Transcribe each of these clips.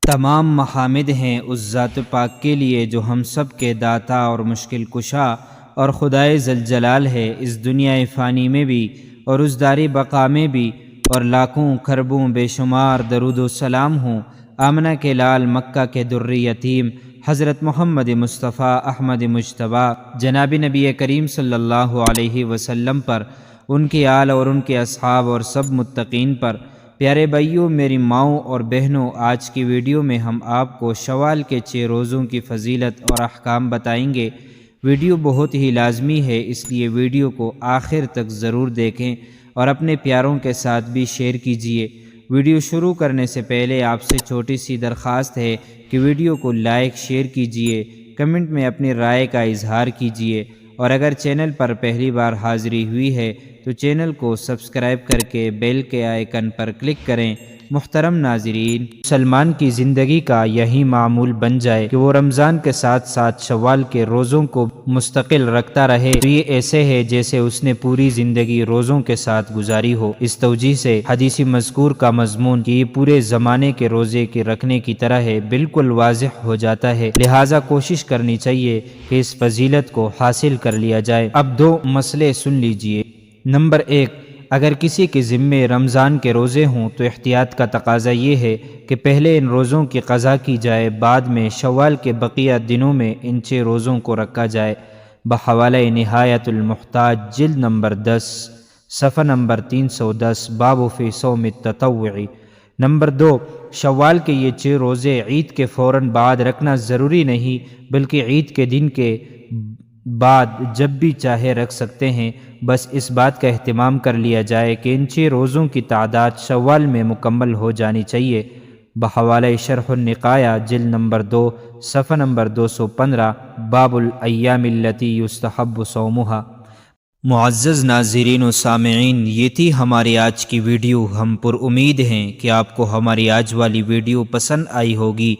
تمام محامد ہیں اس ذات پاک کے لیے جو ہم سب کے داتا اور مشکل کشا اور خدائے ذوالجلال ہے، اس دنیا فانی میں بھی اور اس دار بقا میں بھی، اور لاکھوں کھربوں بے شمار درود و سلام ہوں آمنہ کے لال مکہ کے در یتیم حضرت محمد مصطفیٰ احمد مجتبیٰ جناب نبی کریم صلی اللہ علیہ وسلم پر، ان کے آل اور ان کے اصحاب اور سب متقین پر۔ پیارے بھائیوں، میری ماؤں اور بہنوں، آج کی ویڈیو میں ہم آپ کو شوال کے 6 روزوں کی فضیلت اور احکام بتائیں گے۔ ویڈیو بہت ہی لازمی ہے، اس لیے ویڈیو کو آخر تک ضرور دیکھیں اور اپنے پیاروں کے ساتھ بھی شیئر کیجیے۔ ویڈیو شروع کرنے سے پہلے آپ سے چھوٹی سی درخواست ہے کہ ویڈیو کو لائک شیئر کیجیے، کمنٹ میں اپنی رائے کا اظہار کیجیے، اور اگر چینل پر پہلی بار حاضری ہوئی ہے تو چینل کو سبسکرائب کر کے بیل کے آئیکن پر کلک کریں۔ محترم ناظرین، مسلمان کی زندگی کا یہی معمول بن جائے کہ وہ رمضان کے ساتھ ساتھ شوال کے روزوں کو مستقل رکھتا رہے تو یہ ایسے ہے جیسے اس نے پوری زندگی روزوں کے ساتھ گزاری ہو۔ اس توجہ سے حدیث مذکور کا مضمون کہ یہ پورے زمانے کے روزے کے رکھنے کی طرح ہے بالکل واضح ہو جاتا ہے، لہٰذا کوشش کرنی چاہیے کہ اس فضیلت کو حاصل کر لیا جائے۔ اب 2 مسئلے سن لیجئے۔ نمبر 1، اگر کسی کے ذمے رمضان کے روزے ہوں تو احتیاط کا تقاضا یہ ہے کہ پہلے ان روزوں کی قضا کی جائے، بعد میں شوال کے بقیہ دنوں میں ان 6 روزوں کو رکھا جائے۔ بحوالہ نہایت المحتاج جلد نمبر 10 صفحہ نمبر 310، باب فی صوم التطوع۔ نمبر 2، شوال کے یہ 6 روزے عید کے فوراً بعد رکھنا ضروری نہیں، بلکہ عید کے دن کے بعد جب بھی چاہے رکھ سکتے ہیں، بس اس بات کا اہتمام کر لیا جائے کہ ان 6 روزوں کی تعداد شوال میں مکمل ہو جانی چاہیے۔ بحوالہ شرح النقایہ جلد نمبر 2 صفحہ نمبر 215، باب الایام التی یستحب صومها۔ معزز ناظرین و سامعین، یہ تھی ہماری آج کی ویڈیو۔ ہم پر امید ہیں کہ آپ کو ہماری آج والی ویڈیو پسند آئی ہوگی۔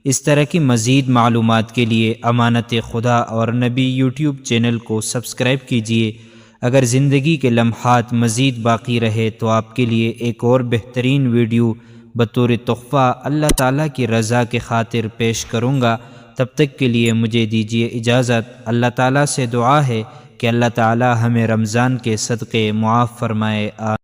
اس طرح کی مزید معلومات کے لیے امانت خدا اور نبی یوٹیوب چینل کو سبسکرائب کیجیے۔ اگر زندگی کے لمحات مزید باقی رہے تو آپ کے لیے ایک اور بہترین ویڈیو بطور تحفہ اللہ تعالیٰ کی رضا کے خاطر پیش کروں گا۔ تب تک کے لیے مجھے دیجیے اجازت۔ اللہ تعالیٰ سے دعا ہے کہ اللہ تعالیٰ ہمیں رمضان کے صدقے معاف فرمائے۔